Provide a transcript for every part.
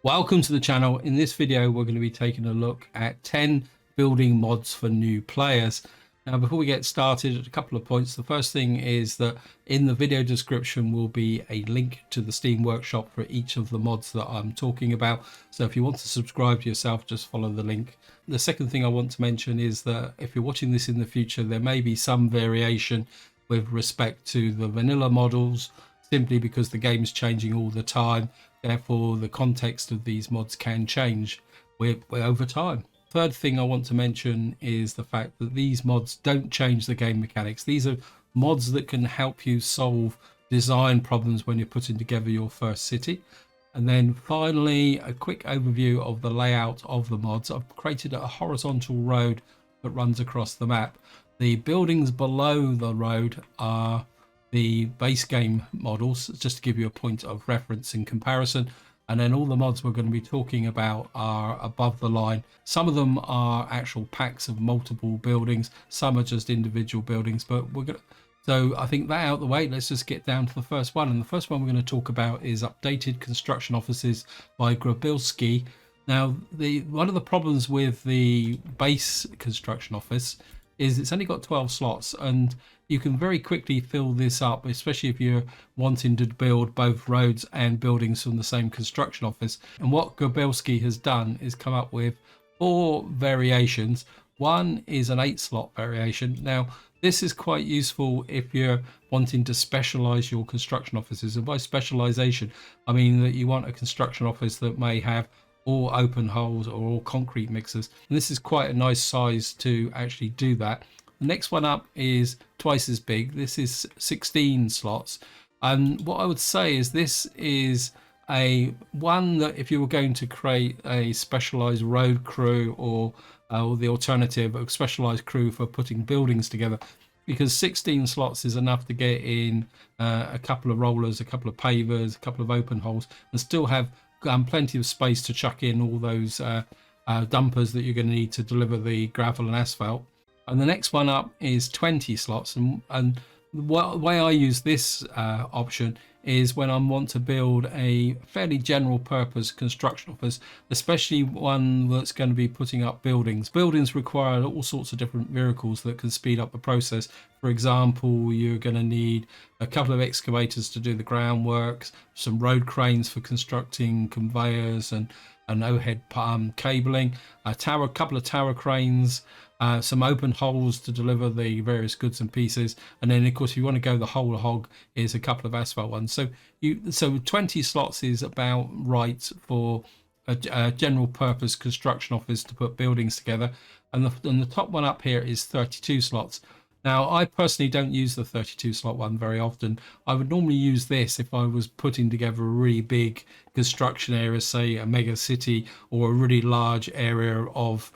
Welcome to the channel. In this video we're going to be taking a look at 10 building mods for new players. Now before we get started, a couple of points. The first thing is that in the video description will be a link to the Steam workshop for each of the mods that I'm talking about, so if you want to subscribe to yourself, just follow the link. The second thing I want to mention is that if you're watching this in the future, there may be some variation with respect to the vanilla models, simply because the game's changing all the time. Therefore, the context of these mods can change over time. Third thing I want to mention is the fact that these mods don't change the game mechanics. These are mods that can help you solve design problems when you're putting together your first city. And then finally, a quick overview of the layout of the mods. I've created a horizontal road that runs across the map. The buildings below the road are the base game models, just to give you a point of reference in comparison. And then all the mods we're going to be talking about are above the line. Some of them are actual packs of multiple buildings, some are just individual buildings, but we're going to, so I think that out of the way, let's just get down to the first one. And the first one we're going to talk about is Updated Construction Offices by Gerbilskij. Now, one of the problems with the base construction office is it's only got 12 slots, and you can very quickly fill this up, especially if you're wanting to build both roads and buildings from the same construction office. And what Gerbilskij has done is come up with 4 variations. One is an 8-slot variation. Now, this is quite useful if you're wanting to specialize your construction offices. And by specialization, I mean that you want a construction office that may have all open holes or all concrete mixers. And this is quite a nice size to actually do that. The next one up is twice as big. This is 16 slots. And what I would say is this is a one that if you were going to create a specialized road crew or the alternative, a specialized crew for putting buildings together, because 16 slots is enough to get in a couple of rollers, a couple of pavers, a couple of open holes, and still have plenty of space to chuck in all those dumpers that you're going to need to deliver the gravel and asphalt. And the next one up is 20 slots, and the way I use this option is when I want to build a fairly general purpose construction office, especially one that's going to be putting up buildings. Buildings require all sorts of different vehicles that can speed up the process. For example, you're going to need a couple of excavators to do the groundworks, some road cranes for constructing conveyors and overhead cabling, a couple of tower cranes, some open holes to deliver the various goods and pieces, and then of course if you want to go the whole hog is a couple of asphalt ones. So 20 slots is about right for a general purpose construction office to put buildings together, and the top one up here is 32 slots. Now, I personally don't use the 32 slot one very often. I would normally use this if I was putting together a really big construction area, say a mega city, or a really large area of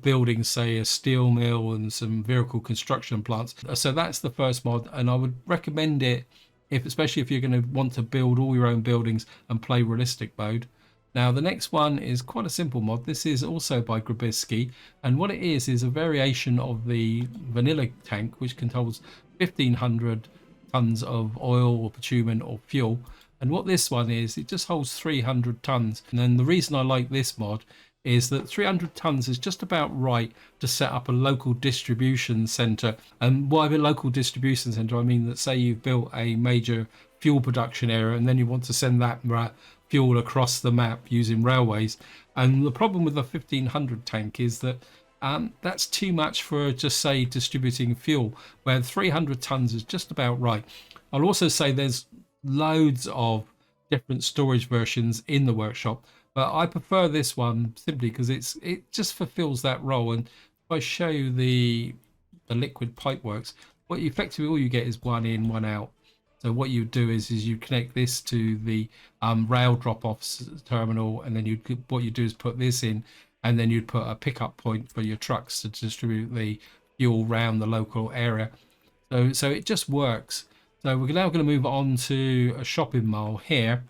buildings, say a steel mill and some vehicle construction plants. So that's the first mod, and I would recommend it especially if you're going to want to build all your own buildings and play realistic mode. Now the next one is quite a simple mod. This is also by Gerbilskij, and what it is a variation of the vanilla tank, which contains 1500 tons of oil or bitumen or fuel. And what this one is, it just holds 300 tons. And then the reason I like this mod is that 300 tons is just about right to set up a local distribution center. And by a local distribution center, I mean that say you've built a major fuel production area and then you want to send that fuel across the map using railways. And the problem with the 1500 tank is that that's too much for just say distributing fuel, where 300 tons is just about right. I'll also say there's loads of different storage versions in the workshop, but I prefer this one simply because it just fulfills that role. And if I show you the liquid pipe works, what effectively all you get is one in, one out. So what you do is you connect this to the rail drop-off terminal, and then what you do is put this in, and then you'd put a pickup point for your trucks to distribute the fuel around the local area. So it just works. So we're now going to move on to a shopping mall here.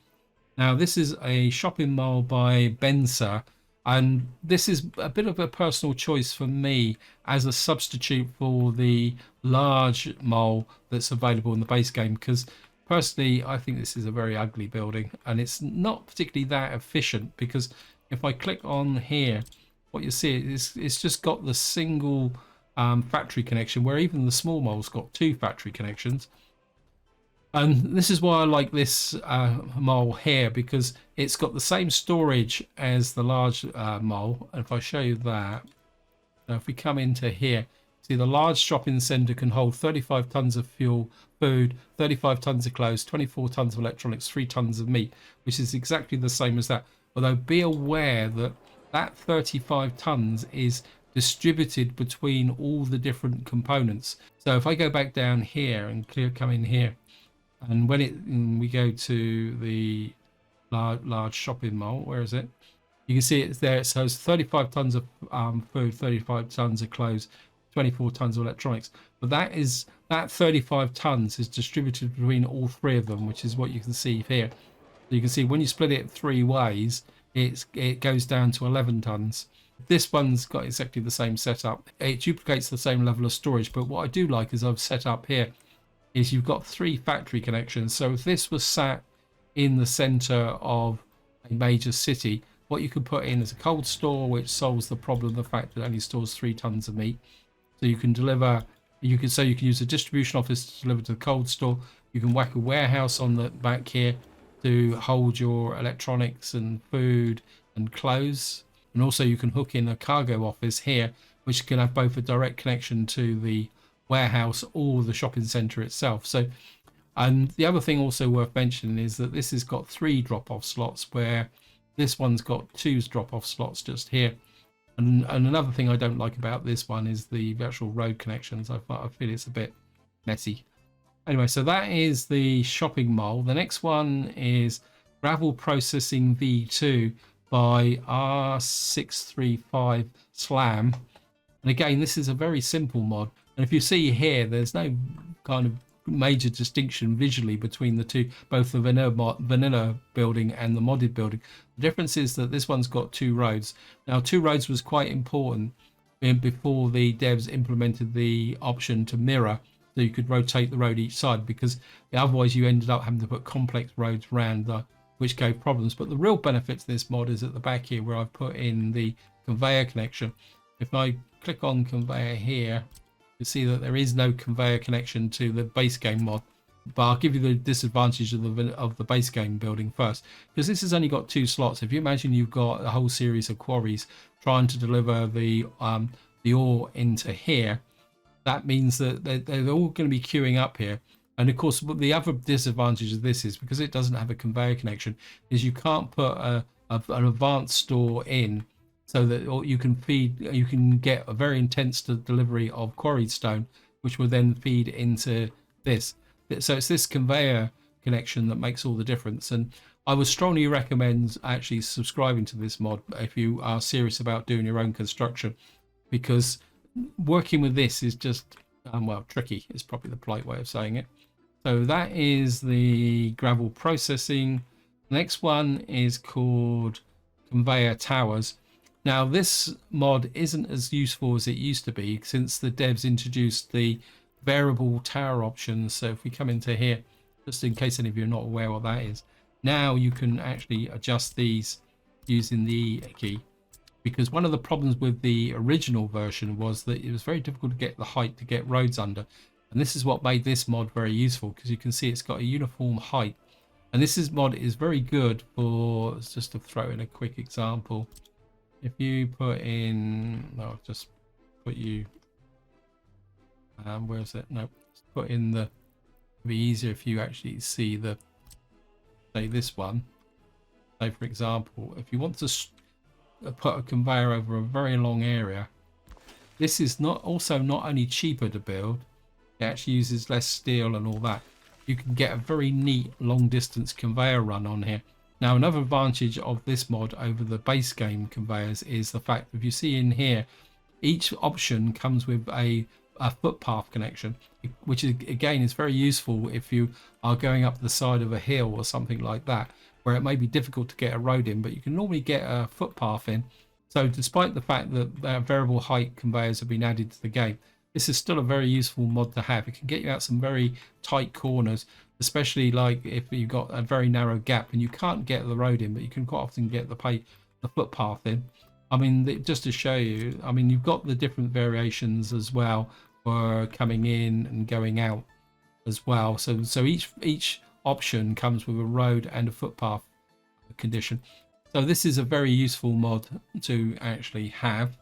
Now this is a shopping mall by Benser, and this is a bit of a personal choice for me as a substitute for the large mall that's available in the base game, because Personally, I think this is a very ugly building, and it's not particularly that efficient, because if I click on here, what you see is it's just got the single factory connection, where even the small mole's got 2 factory connections. And this is why I like this mole here, because it's got the same storage as the large mole. And if I show you that, now if we come into here, see the large shopping centre can hold 35 tons of fuel, food, 35 tons of clothes, 24 tons of electronics, 3 tons of meat, which is exactly the same as that. Although be aware that that 35 tons is distributed between all the different components. So if I go back down here and come in here, and when we go to the large shopping mall, where is it? You can see it's there. It says 35 tons of food, 35 tons of clothes, 24 tons of electronics. But that 35 tons is distributed between all 3 of them, which is what you can see here. So you can see when you split it 3 ways, it goes down to 11 tons. This one's got exactly the same setup. It duplicates the same level of storage. But what I do like is I've set up here is you've got 3 factory connections. So if this was sat in the center of a major city, what you could put in is a cold store, which solves the problem of the fact that it only stores 3 tons of meat. So you can deliver, you can use a distribution office to deliver to the cold store. You can whack a warehouse on the back here to hold your electronics and food and clothes. And also you can hook in a cargo office here, which can have both a direct connection to the warehouse or the shopping center itself. So, and the other thing also worth mentioning is that this has got 3 drop-off slots, where this one's got 2 drop-off slots just here. And another thing I don't like about this one is the virtual road connections. I feel it's a bit messy. Anyway, so that is the shopping mall. The next one is Gravel Processing V2 by R635 Slam. And again, this is a very simple mod. And if you see here, there's no kind of major distinction visually between the two, both the vanilla building and the modded building. The difference is that this one's got 2 roads. Now, 2 roads was quite important before the devs implemented the option to mirror, so you could rotate the road each side, because otherwise you ended up having to put complex roads around, which gave problems. But the real benefit to this mod is at the back here, where I've put in the conveyor connection. If I click on conveyor here, you see that there is no conveyor connection to the base game mod. But I'll give you the disadvantage of the base game building first, because this has only got 2 slots. If you imagine you've got a whole series of quarries trying to deliver the ore into here, that means that they're all going to be queuing up here. And of course, the other disadvantage of this is, because it doesn't have a conveyor connection, is you can't put an advanced store in, so that you can get a very intense delivery of quarried stone, which will then feed into this. So it's this conveyor connection that makes all the difference. And I would strongly recommend actually subscribing to this mod if you are serious about doing your own construction, because working with this is just well, tricky is probably the polite way of saying it. So that is the gravel processing. The next one is called Conveyor Towers. Now, this mod isn't as useful as it used to be since the devs introduced the variable tower options. So if we come into here, just in case any of you are not aware what that is, now you can actually adjust these using the key, because one of the problems with the original version was that it was very difficult to get the height to get roads under. And this is what made this mod very useful, because you can see it's got a uniform height. And this mod is very good for, just to throw in a quick example, if you put in, no, just put you, where is it? No, put in the, it'd be easier if you actually see the, say this one. Say for example, if you want to put a conveyor over a very long area, this is not only cheaper to build, it actually uses less steel and all that. You can get a very neat long distance conveyor run on here. Now, another advantage of this mod over the base game conveyors is the fact that if you see in here, each option comes with a footpath connection, which is, again, is very useful if you are going up the side of a hill or something like that, where it may be difficult to get a road in, but you can normally get a footpath in. So despite the fact that variable height conveyors have been added to the game, this is still a very useful mod to have. It can get you out some very tight corners, especially like if you've got a very narrow gap and you can't get the road in, but you can quite often get the footpath in. I mean, just to show you, I mean, you've got the different variations as well for coming in and going out as well. So each option comes with a road and a footpath condition. So this is a very useful mod to actually have.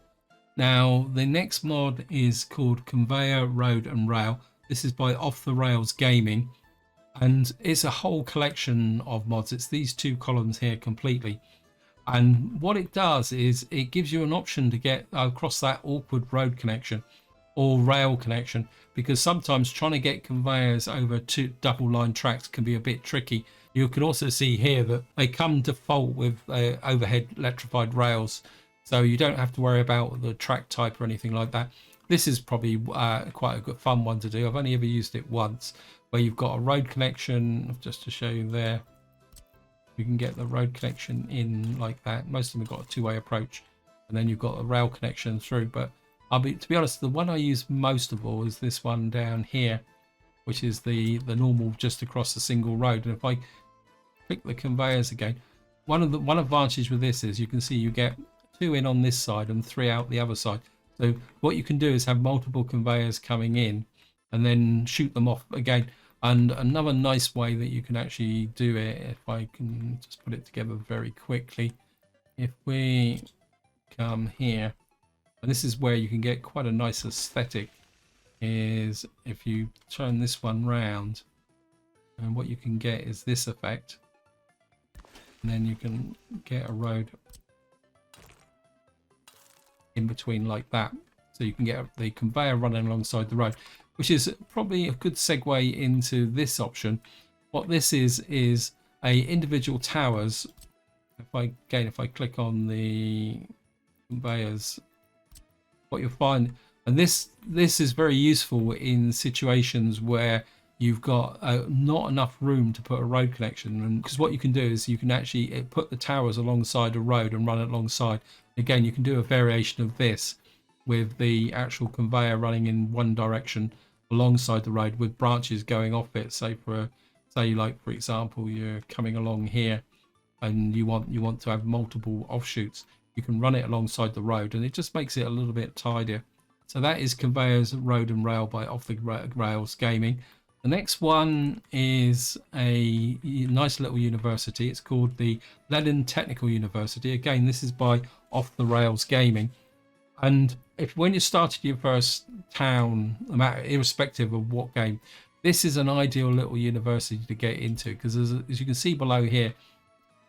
Now the next mod is called Conveyor, Road and Rail. This is by OffTheRailsGaming, and it's a whole collection of mods. It's these two columns here completely. And what it does is it gives you an option to get across that awkward road connection or rail connection, because sometimes trying to get conveyors over two double line tracks can be a bit tricky. You can also see here that they come default with overhead electrified rails, so you don't have to worry about the track type or anything like that. This is probably quite a good fun one to do. I've only ever used it once, where you've got a road connection. Just to show you there, you can get the road connection in like that. Most of them have got a two-way approach, and then you've got a rail connection through. But to be honest, the one I use most of all is this one down here, which is the normal just across the single road. And if I click the conveyors again, one advantage with this is you can see you get 2 in on this side and 3 out the other side. So what you can do is have multiple conveyors coming in and then shoot them off again. And another nice way that you can actually do it, if I can just put it together very quickly, if we come here, and this is where you can get quite a nice aesthetic, is if you turn this one round, and what you can get is this effect, and then you can get a road in between like that, so you can get the conveyor running alongside the road, which is probably a good segue into this option. What this is a individual towers. If I click on the conveyors, what you'll find, and this is very useful in situations where you've got not enough room to put a road connection, and because what you can do is you can actually put the towers alongside a road and run it alongside. Again, you can do a variation of this with the actual conveyor running in one direction alongside the road with branches going off it. Say like for example, you're coming along here and you want to have multiple offshoots, you can run it alongside the road, and it just makes it a little bit tidier. So that is Conveyors, Road and Rail by OffTheRailsGaming. The next one is a nice little university. It's called the Lenin Technical University. Again, this is by OffTheRailsGaming. And when you started your first town, irrespective of what game, this is an ideal little university to get into, because as you can see below here,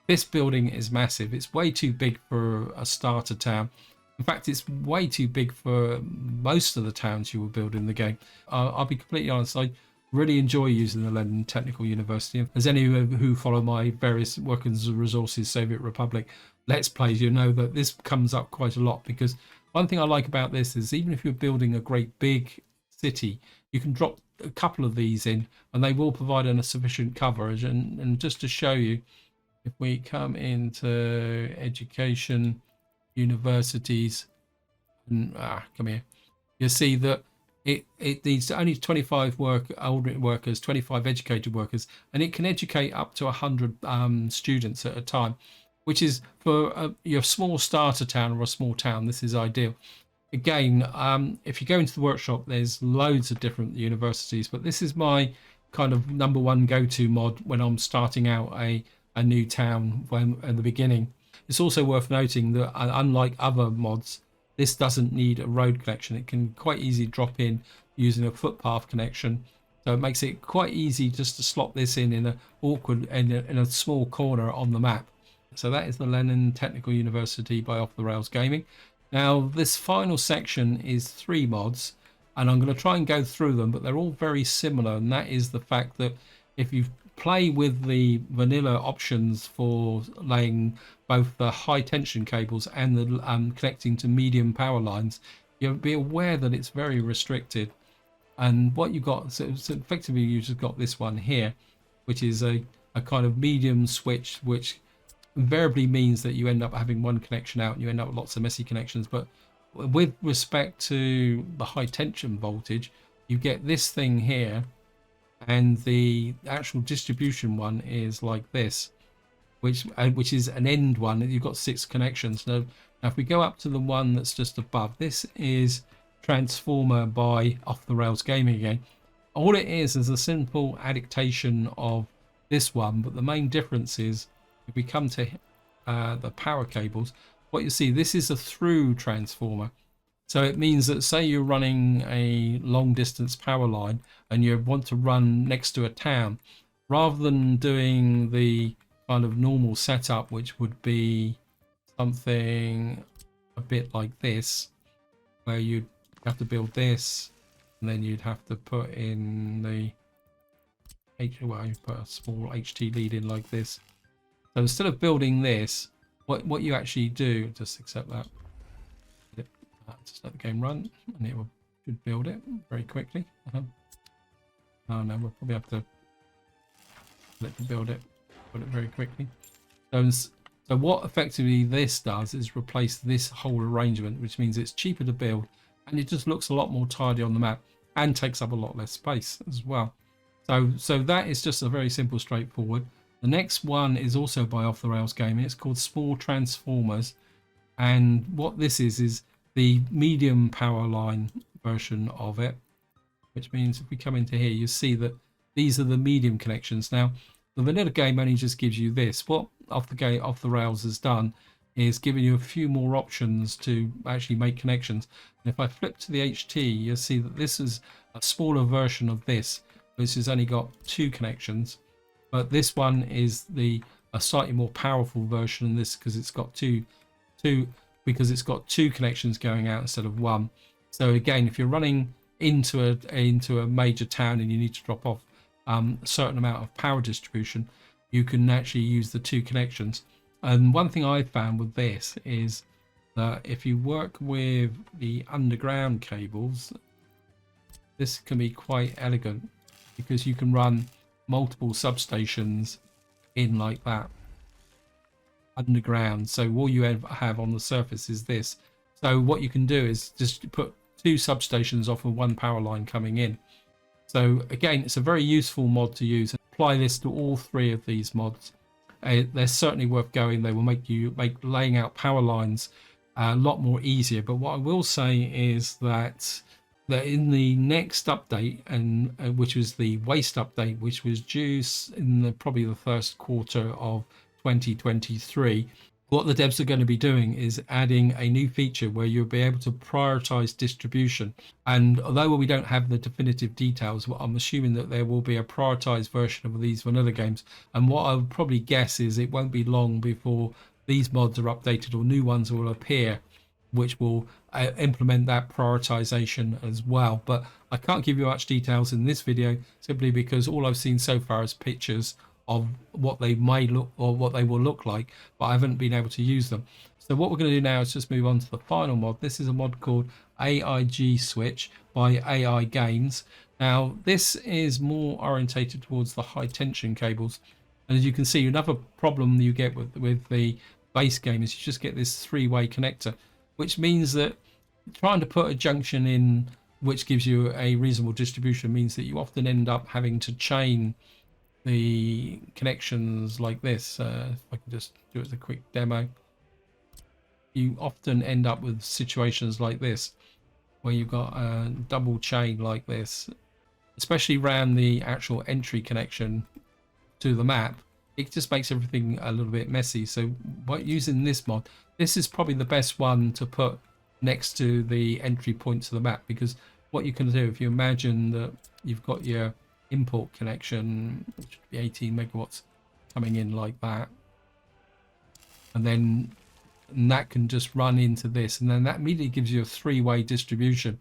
this building is massive. It's way too big for a starter town. In fact, it's way too big for most of the towns you will build in the game. I'll be completely honest, I really enjoy using the Lenin Technical University. As any who follow my various Workers Resources Soviet Republic Let's Plays, you know that this comes up quite a lot, because one thing I like about this is even if you're building a great big city, you can drop a couple of these in and they will provide a sufficient coverage. And just to show you, if we come into education, universities, and come here, you'll see that it needs only 25 older workers, 25 educated workers, and it can educate up to 100 students at a time, which is for your small starter town or a small town. This is ideal. Again, if you go into the workshop, there's loads of different universities, but this is my kind of #1 go-to mod when I'm starting out a new town at the beginning. It's also worth noting that unlike other mods, this doesn't need a road connection. It can quite easily drop in using a footpath connection. So it makes it quite easy just to slot this in a small corner on the map. So that is the Lenin Technical University by OffTheRailsGaming. Now this final section is 3 mods, and I'm going to try and go through them, but they're all very similar, and that is the fact that if you play with the vanilla options for laying both the high tension cables and the connecting to medium power lines, you'll be aware that it's very restricted. And what you got, so effectively you just got this one here, which is a kind of medium switch, which invariably means that you end up having one connection out and you end up with lots of messy connections. But with respect to the high tension voltage, you get this thing here, and the actual distribution one is like this, which is an end one. You've got 6 connections. Now if we go up to the one that's just above, this is Transformer by OffTheRailsGaming again. All it is a simple adaptation of this one, but the main difference is if we come to the power cables, what you see, this is a through transformer. So it means that say you're running a long distance power line and you want to run next to a town, rather than doing the kind of normal setup, which would be something a bit like this, where you'd have to build this and then you'd have to put in the well, you put a small HT lead in like this. So instead of building this, what you actually do, just accept that, just let the game run and it will should build it very quickly. Oh no, we'll probably have to let it build it very quickly. So what effectively this does is replace this whole arrangement, which means it's cheaper to build and it just looks a lot more tidy on the map and takes up a lot less space as well. So that is just a very simple, straightforward. The next one is also by OffTheRailsGaming. It's called Small Transformers, and what this is the medium power line version of it, which means if we come into here, you see that these are the medium connections. Now the vanilla game only just gives you this. What OffTheRails has done is giving you a few more options to actually make connections. And if I flip to the HT, you'll see that this is a smaller version of this. This has only got 2 connections, but this one is a slightly more powerful version of this because it's got two connections going out instead of 1. So again, if you're running into a major town and you need to drop off a certain amount of power distribution, you can actually use the 2 connections. And one thing I found with this is that if you work with the underground cables, this can be quite elegant because you can run multiple substations in like that underground. So all you have on the surface is this. So what you can do is just put 2 substations off of 1 power line coming in. So again, it's a very useful mod to use. Apply this to all 3 of these mods. They're certainly worth going. They will make laying out power lines a lot more easier. But what I will say is that in the next update, and which was the waste update, which was due in probably the first quarter of 2023, what the devs are going to be doing is adding a new feature where you'll be able to prioritize distribution. And although we don't have the definitive details, I'm assuming that there will be a prioritized version of these vanilla games. And what I would probably guess is it won't be long before these mods are updated or new ones will appear, which will implement that prioritization as well. But I can't give you much details in this video simply because all I've seen so far is pictures of what they may look or what they will look like, but I haven't been able to use them. So what we're going to do now is just move on to the final mod. This is a mod called AIG by AIGames. Now this is more orientated towards the high tension cables, and as you can see, another problem you get with the base game is you just get this 3-way connector, which means that trying to put a junction in which gives you a reasonable distribution means that you often end up having to chain the connections like this. If I can just do it as a quick demo, you often end up with situations like this where you've got a double chain like this, especially around the actual entry connection to the map. It just makes everything a little bit messy. So by using this mod, this is probably the best one to put next to the entry point to the map, because what you can do, if you imagine that you've got your import connection, which would be 18 megawatts coming in like that, and then that can just run into this, and then that immediately gives you a 3-way distribution,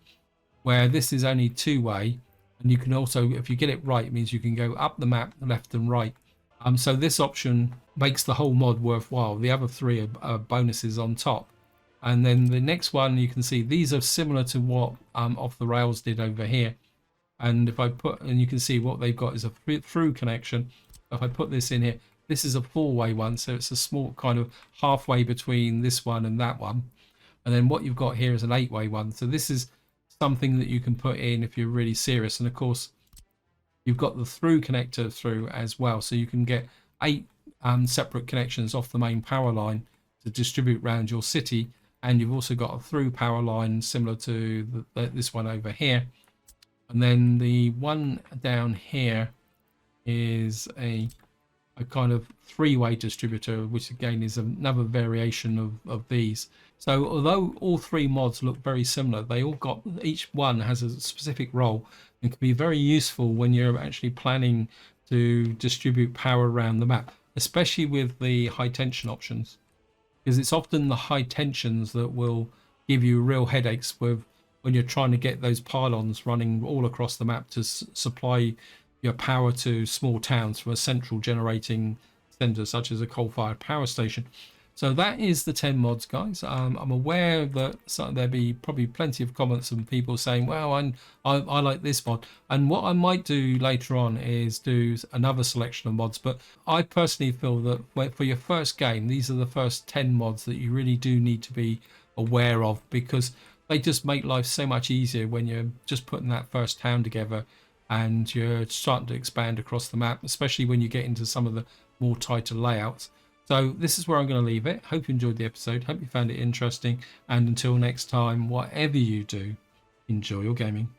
where this is only 2-way. And you can also, if you get it right, it means you can go up the map left and right. So this option makes the whole mod worthwhile. The other 3 are bonuses on top. And then the next one, you can see these are similar to what OffTheRails did over here. And if I put, and you can see what they've got is a through connection. If I put this in here, this is a 4-way one, so it's a small kind of halfway between this one and that one. And then what you've got here is an 8-way one. So this is something that you can put in if you're really serious. And of course, you've got the through connector through as well, so you can get 8 separate connections off the main power line to distribute around your city. And you've also got a through power line similar to this one over here. And then the one down here is a kind of three-way distributor, which again is another variation of these. So although all three mods look very similar, each one has a specific role and can be very useful when you're actually planning to distribute power around the map, especially with the high tension options, because it's often the high tensions that will give you real headaches with when you're trying to get those pylons running all across the map to supply your power to small towns from a central generating center such as a coal-fired power station. So that is the 10 mods, guys. I'm aware that there'll be probably plenty of comments from people saying, well, I like this mod. And what I might do later on is do another selection of mods. But I personally feel that for your first game, these are the first 10 mods that you really do need to be aware of, because they just make life so much easier when you're just putting that first town together and you're starting to expand across the map, especially when you get into some of the more tighter layouts. So this is where I'm going to leave it. Hope you enjoyed the episode. Hope you found it interesting. And until next time, whatever you do, enjoy your gaming.